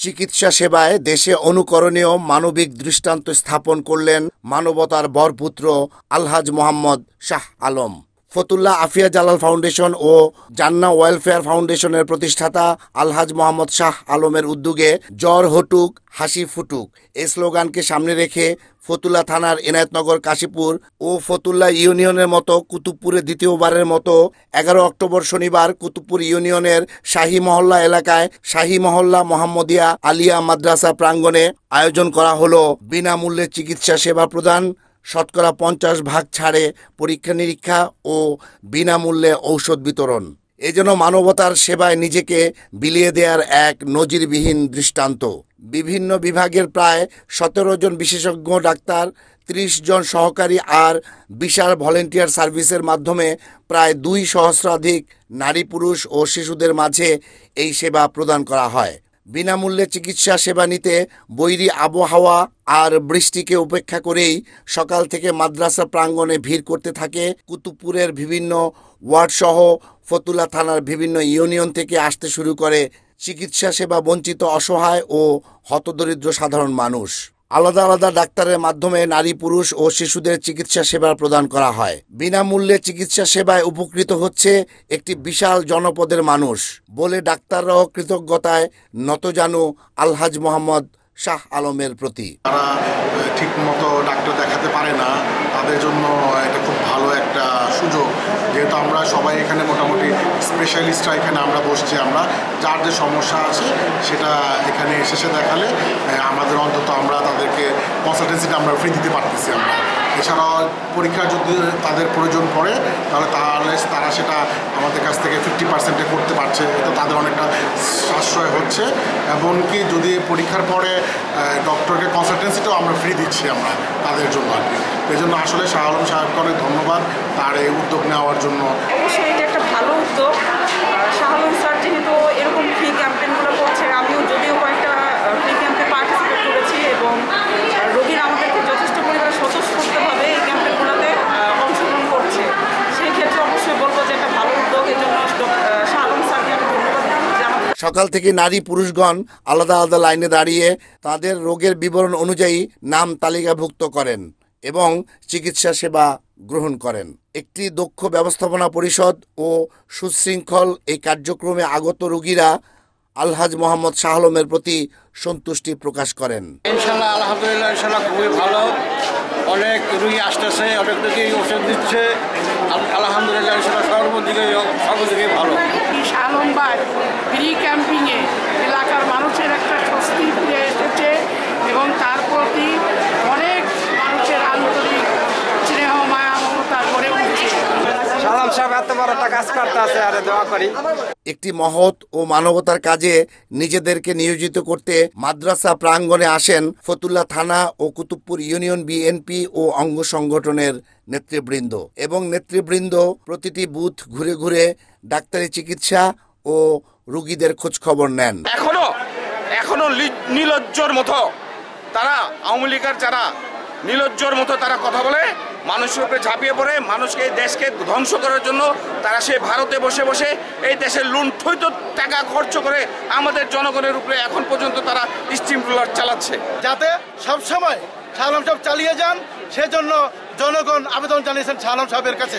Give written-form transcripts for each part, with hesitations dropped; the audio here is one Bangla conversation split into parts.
চিকিৎসা সেবায় দেশে অনুকরণীয় মানবিক দৃষ্টান্ত স্থাপন করলেন মানবতার বরপুত্র আলহাজ মোহাম্মদ শাহ আলম। ফতুল্লাহ আফিয়া জালাল ফাউন্ডেশন ও জান্না ওয়েলফেয়ার ফাউন্ডেশনের প্রতিষ্ঠাতা আলহাজ মোহাম্মদ শাহ আলমের উদ্যোগে জ্বর হটুক হাসি ফুটুক এই স্লোগানকে সামনে রেখে ফতুল্লা থানার এনায়েতনগর, কাশীপুর ও ফতুল্লা ইউনিয়নের মতো কুতুবপুরে দ্বিতীয়বারের মতো 11 অক্টোবর শনিবার কুতুবপুর ইউনিয়নের শাহী মহল্লা এলাকায় শাহী মহল্লা মোহাম্মদিয়া আলিয়া মাদ্রাসা প্রাঙ্গণে আয়োজন করা হলো বিনামূল্যে চিকিৎসা সেবা প্রদান, শতকরা 50% ছাড়ে পরীক্ষা নিরীক্ষা ও বিনামূল্যে ঔষধ বিতরণ। এজন্য মানবতার সেবায় নিজেকে বিলিয়ে দেওয়ার এক নজিরবিহীন দৃষ্টান্ত। বিভিন্ন বিভাগের প্রায় 17 জন বিশেষজ্ঞ ডাক্তার, 30 জন সহকারী আর বিশাল ভলেন্টিয়ার সার্ভিসের মাধ্যমে প্রায় 2 সহস্রাধিক নারী, পুরুষ ও শিশুদের মাঝে এই সেবা প্রদান করা হয়। বিনামূল্যে চিকিৎসা সেবা নিতে বৈরী আবহাওয়া আর বৃষ্টিকে উপেক্ষা করেই সকাল থেকে মাদ্রাসা প্রাঙ্গণে ভিড় করতে থাকে কুতুবপুরের বিভিন্ন ওয়ার্ডসহ ফতুল্লা থানার বিভিন্ন ইউনিয়ন থেকে আসতে শুরু করে চিকিৎসা সেবা বঞ্চিত অসহায় ও হতদরিদ্র সাধারণ মানুষ। আলাদা আলাদা ডাক্তারের মাধ্যমে নারী, পুরুষ ও শিশুদের চিকিৎসা সেবা প্রদান করা হয়। বিনামূল্যে চিকিৎসা সেবায় উপকৃত হচ্ছে একটি বিশাল জনপদের মানুষ বলে ডাক্তাররাও কৃতজ্ঞতায় নতজানু আলহাজ মোহাম্মদ শাহ আলমের প্রতি। তারা ঠিক মতো ডাক্তার দেখাতে পারে না, তাদের জন্য এটা খুব ভালো একটা সুযোগ। যেহেতু আমরা সবাই এখানে মোটামুটি স্পেশালিস্টরা এখানে আমরা বসছি, আমরা যার যে সমস্যা আছে সেটা এখানে এসে দেখালে আমাদের অন্তত আমরা তাদেরকে কনসালটেন্সিটা আমরা ফ্রি দিতে পারতেছি। আমরা এছাড়াও পরীক্ষা যদি তাদের প্রয়োজন পড়ে তাহলে তারা সেটা আমাদের কাছ থেকে 50%-এ করতে পারছে। এটা তাদের অনেকটা সাশ্রয় হচ্ছে। এমনকি যদি পরীক্ষার পরে ডক্টরকে কনসালটেন্সিটাও আমরা ফ্রি দিচ্ছি আমরা তাদের জন্য আর কি। এই জন্য আসলে শাহ আলম সাহেবকে অনেক ধন্যবাদ তার এই উদ্যোগ নেওয়ার জন্য। অবশ্যই এটা একটা ভালো উদ্যোগ। শাহ আলম স্যার যেহেতু এরকম ফ্রি ক্যাম্পেইনগুলো করছে, আমিও যদিও কয়েকটা ফ্রি ক্যাম্পে পার্টিসিপেট করেছি এবং রোগীরা আমাদেরকে যথেষ্ট পরিমাণে স্বতঃস্ফূর্তভাবে এই ক্যাম্পেইনগুলোতে অংশগ্রহণ করছে। সেই ক্ষেত্রে অবশ্যই বলবো যে একটা ভালো উদ্যোগ। এর জন্য শাহ আলম স্যারকে আমি ধন্যবাদ জানাচ্ছি। সকাল থেকে নারী পুরুষগণ আলাদা আলাদা লাইনে দাঁড়িয়ে তাদের রোগের বিবরণ অনুযায়ী নাম তালিকাভুক্ত করেন এবং চিকিৎসা সেবা গ্রহণ করেন। একটি দক্ষ ব্যবস্থাপনা পরিষদ ও সুশৃঙ্খল এই কার্যক্রমে আগত রোগীরা আলহাজ মোহাম্মদ শাহ আলমের প্রতি সন্তুষ্টি প্রকাশ করেন। ইনশাল্লাহ আলহামদুলিল্লাহ, ইনশাল্লাহ খুবই ভালো। অনেক রোগী আসতেছে, অনেক রোগী ওষুধ দিচ্ছে। আলহামদুলিল্লাহ ইনশাল্লাহ সর্বদিকে ভালো। শাহ আলম ভাই ফ্রি ক্যাম্পিংয়ে এলাকার মানুষের একটা স্বস্তি ফিরে এসেছে এবং তার প্রতি অনেক মানুষের আন্তরিক স্নেহ মায়া মমতা গড়ে উঠছে। শাহ আলম সাহেব এত বড় একটা কাজ করতে আছে, আর দোয়া করি। একটি মহৎ ও মানবতার কাজে নিজেদেরকে নিয়োজিত করতে মাদ্রাসা প্রাঙ্গণে আসেন ফতুল্লা থানা ও কুতুবপুর ইউনিয়ন বিএনপি ও অঙ্গ সংগঠনের নেতৃবৃন্দ এবং নেতৃবৃন্দ প্রতিটি বুথ ঘুরে ঘুরে ডাক্তারি চিকিৎসা ও রোগীদের খোঁজ খবর নেন। এখনো নির্লজ্জর মতো তারা, আওয়ামী লীগের যারা নির্লজ্জর মতো তারা কথা বলে, মানুষের উপরে ঝাঁপিয়ে পড়ে, মানুষকে দেশকে ধ্বংস করার জন্য তারা সেই ভারতে বসে বসে এই দেশের লুণ্ঠিত টাকা খরচ করে আমাদের জনগণের উপরে এখন পর্যন্ত তারা স্টিম রোলার চালাচ্ছে। যাতে সবসময় শাহ আলম সাহেব চালিয়ে যান, সেজন্য জনগণ আবেদন জানিয়েছেন শাহ আলম সাহেবের কাছে।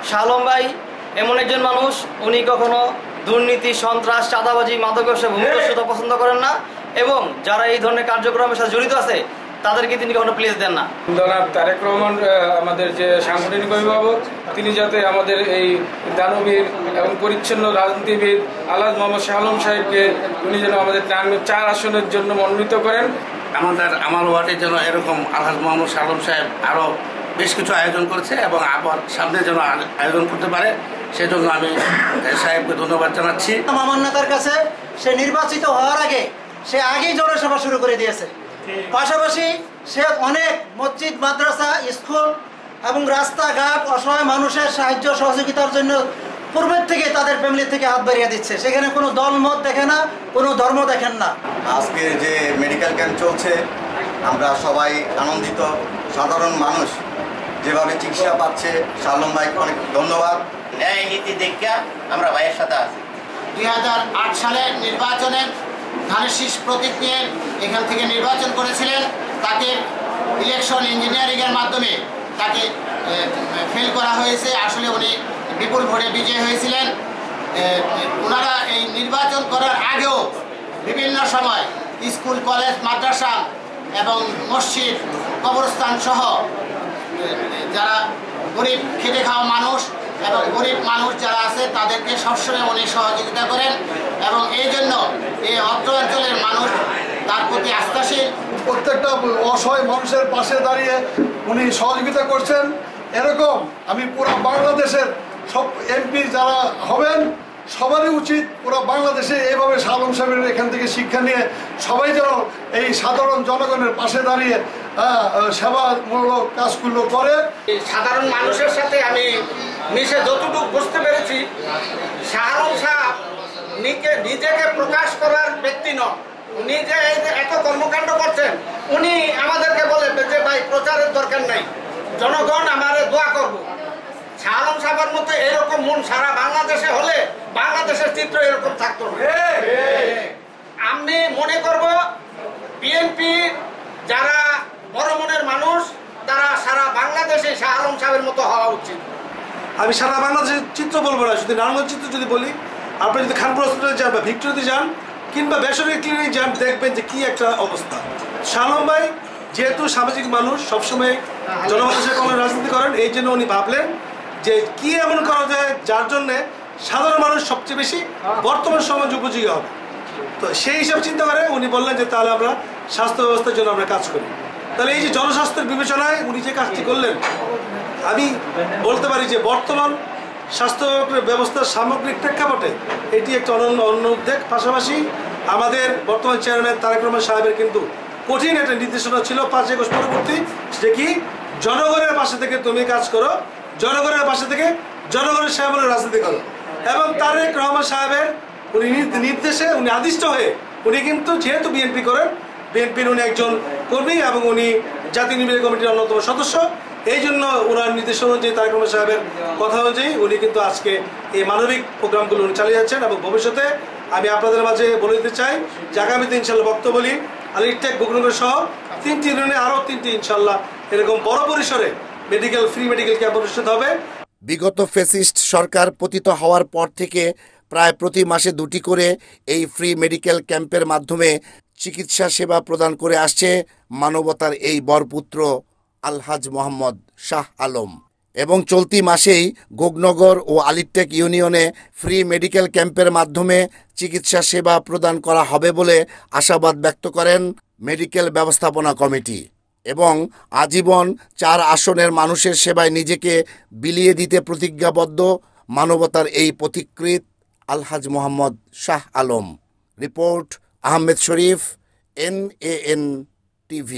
শাহ আলম ভাই এমন একজন মানুষ, উনি কখনো দুর্নীতি, সন্ত্রাস, চাঁদাবাজি, মাদক ব্যবসা, ভূমিদস্যুতা পছন্দ করেন না এবং যারা এই ধরনের কার্যক্রমের সাথে জড়িত আছে তাদেরকে তিনি কখনো প্লেস দেন না। জনাব তারেক রহমান আমাদের যে সাংগঠনিক অভিভাবক, তিনি যাতে আমাদের এই দানবীর এবং পরিচ্ছন্ন রাজনীতিবিদ আলহাজ মোহাম্মদ শাহ আলম সাহেবকে উনি যেন আমাদের 4 আসনের জন্য মনোনীত করেন। আমার ওয়ার্ডের জন্য এরকম আলহাজ মোহাম্মদ শাহ আলম সাহেব আরও বেশ কিছু আয়োজন করেছে এবং আবার সামনে যেন আয়োজন করতে পারে, সেজন্য আমি সাহেবকে ধন্যবাদ জানাচ্ছি। আমার নেতার কাছে সে নির্বাচিত হওয়ার আগে সে আগেই জনসভা শুরু করে দিয়েছে। পাশাপাশি সে অনেক মসজিদ, মাদ্রাসা, স্কুল এবং রাস্তাঘাট অসহায় মানুষের সাহায্য সহযোগিতার জন্য পূর্বের থেকে তাদের ফ্যামিলি থেকে হাত বাড়িয়ে দিচ্ছে। সেখানে কোনো দল মত দেখে না, কোনো ধর্ম দেখেন না। আজকের যে মেডিকেল ক্যাম্প চলছে আমরা সবাই আনন্দিত। সাধারণ মানুষ যেভাবে চিকিৎসা পাচ্ছে, শাহ আলম ভাইকে অনেক ধন্যবাদ। ন্যায় নীতি দেখে আমরা ভাইয়ের সাথে আছি। 2008 সালের নির্বাচনের ধানের শীষ প্রতীক নিয়ে এখান থেকে নির্বাচন করেছিলেন, তাকে ইলেকশন ইঞ্জিনিয়ারিংয়ের মাধ্যমে তাকে ফেল করা হয়েছে। আসলে উনি বিপুল ভোটে বিজয়ী হয়েছিলেন। ওনারা এই নির্বাচন করার আগেও বিভিন্ন সময় স্কুল, কলেজ, মাদ্রাসা এবং মসজিদ, কবরস্থান সহ যারা গরিব খেটে খাওয়া মানুষ এবং গরিব মানুষ যারা আছে তাদেরকে সবসময় উনি সহযোগিতা করেন এবং এই জন্য এই অত্র অঞ্চলের মানুষ তার প্রতি আস্থাশীল। প্রত্যেকটা অসহায় মানুষের পাশে দাঁড়িয়ে উনি সহযোগিতা করছেন। এরকম আমি পুরো বাংলাদেশের সব এমপি যারা হবেন সবারই উচিত পুরো বাংলাদেশে এইভাবে শাহ আলম সাহেবের এখান থেকে শিক্ষা নিয়ে সবাই যেন এই সাধারণ জনগণের পাশে দাঁড়িয়ে সেবামূলক কাজগুলো করে। সাধারণ মানুষের সাথে আমি মিশে যতটুকু বুঝতে পেরেছি, শাহ আলম সাহেব নিজেকে প্রকাশ করার ব্যক্তি নন। উনি যে এত কর্মকাণ্ড করছেন, উনি আমাদেরকে বলেন যে ভাই প্রচারের দরকার নাই, জনগণ আমারে দোয়া করব। শাহ আলম সাহেবের মতো এরকম মন সারা বাংলাদেশে হলে বাংলাদেশের চিত্র এরকম থাকতো না। আমি মনে করব বিএনপি যারা বড় মনের মানুষ তারা সারা বাংলাদেশে শাহ আলম সাহেবের মতো হওয়া উচিত। আমি সারা বাংলাদেশের চিত্র বলবো না, শুধু নারায়ণগঞ্জ চিত্র যদি বলি, আপনি যদি খানপুর হসপিটালে যান বা ভিক্টোরিয়াতে যান কিংবা বেসরকারি ক্লিনিক যান, দেখবেন যে কি একটা অবস্থা। শাহ আলম ভাই যেহেতু সামাজিক মানুষ, সবসময় জনমানুষের কোনো রাজনীতি করেন, এই জন্য উনি ভাবলেন যে কি এমন করা যায় যার জন্যে সাধারণ মানুষ সবচেয়ে বেশি বর্তমান সমাজ উপযোগী হবে। তো সেই হিসাব চিন্তা করে উনি বললেন যে তাহলে আমরা স্বাস্থ্য ব্যবস্থার জন্য আমরা কাজ করি। তাহলে এই যে জনস্বাস্থ্যের বিবেচনায় উনি যে কাজটি করলেন, আমি বলতে পারি যে বর্তমান স্বাস্থ্য ব্যবস্থার সামগ্রিক প্রেক্ষাপটে এটি একটা অন্য উদ্যোগ। পাশাপাশি আমাদের বর্তমান চেয়ারম্যান তারেক রহমান সাহেবের কিন্তু কঠিন একটা নির্দেশনা ছিল 5 আগস্ট পরবর্তী, যে কি জনগণের পাশে থেকে তুমি কাজ করো, জনগণের পাশে থেকে জনগণের সেবা বলে রাজনীতি করো। এবং তারেক রহমান সাহেবের উনি নির্দেশে উনি আদিষ্ট হয়ে উনি কিন্তু যেহেতু বিএনপি করেন, বিএনপির উনি একজন কর্মী এবং উনি জাতীয় নির্বাহী কমিটির অন্যতম সদস্য, এই জন্য ওনার নির্দেশ অনুযায়ী তারেক রহমান সাহেবের কথা অনুযায়ী উনি কিন্তু আজকে এই মানবিক প্রোগ্রামগুলো উনি চালিয়ে যাচ্ছেন। এবং ভবিষ্যতে আমি আপনাদের মাঝে বলে দিতে চাই যে আগামীতে ইনশাল্লাহ বক্তব্যলি আলিরটেক বকুলনগর সহ 3টি ইউনিয়নে আরও 3টি ইনশাল্লাহ এরকম বড় পরিসরে ফ্রি মেডিকেল ক্যাম্প অনুষ্ঠিত হবে। বিগত ফ্যাসিস্ট সরকার পতিত হওয়ার পর থেকে প্রায় প্রতি মাসে 2টি করে এই ফ্রি মেডিকেল ক্যাম্পের মাধ্যমে চিকিৎসা সেবা প্রদান করে আসছে মানবতার এই বরপুত্র আলহাজ মোহাম্মদ শাহ আলম। এবং চলতি মাসেই গোগনগর ও আলিরটেক ইউনিয়নে ফ্রি মেডিকেল ক্যাম্পের মাধ্যমে চিকিৎসা সেবা প্রদান করা হবে বলে আশাবাদ ব্যক্ত করেন মেডিকেল ব্যবস্থাপনা কমিটি। এবং আজীবন 4 আসনের মানুষের সেবায় নিজেকে বিলিয়ে দিতে প্রতিজ্ঞাবদ্ধ মানবতার এই পথিকৃৎ আলহাজ মোহাম্মদ শাহ আলম। রিপোর্ট আহমেদ শরীফ, NAN TV।